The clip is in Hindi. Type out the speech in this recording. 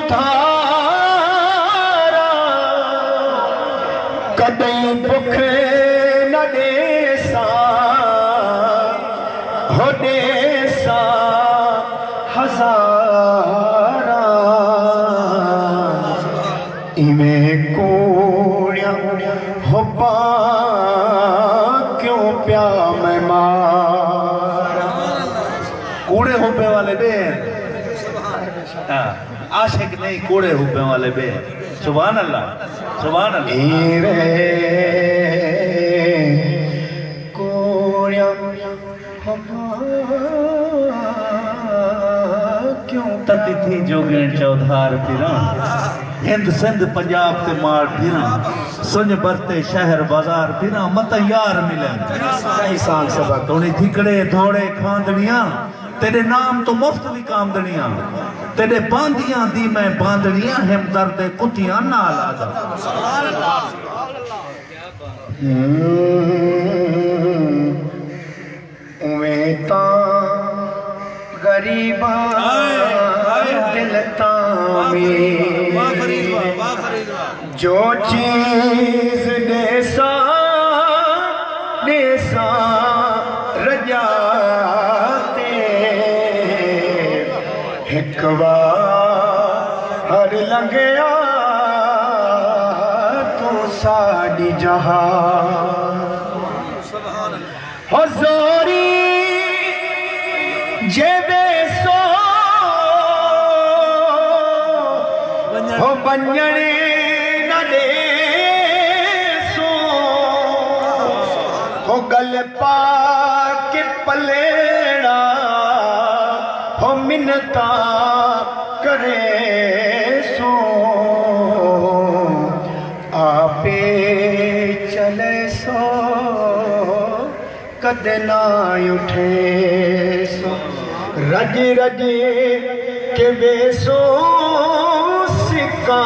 उधारा कदई भुख न देसा हो देसा हजारा इवें कोड़िया हो पा क्यों प्या मैं मारा। कूड़े हुब्बे वाले बेन आशिक नहीं, कूड़े हुब्बे वाले बेन। सुभान अल्लाह, सुभान अल्लाह। कोड़िया क्यों तती थी जोगेन चौधार फिरा हिंद सिंध पंजाब ते मार फिरा सुन बरते शहर बाजार फिरा मत यार मिले इंसान सबक तोनी थिकड़े थोड़े खांदनिया तेरे नाम तो मुफ्त भी कामदनिया तेरे बांदियां दी मैं बांदनिया हम दर्द कुतियां नाल आजा। उवें ता गरीबा दिल तामी जो चीज देसा देसा रजाते एक बार लंघया तू साडी जहां हज़ारी जेबे सो हो बंजने न दे सो हो गल पा के पलेड़ा हो मिन्नता करे सो आपे चले सो कद ना उठे सो रज रज के बेसो सिक्का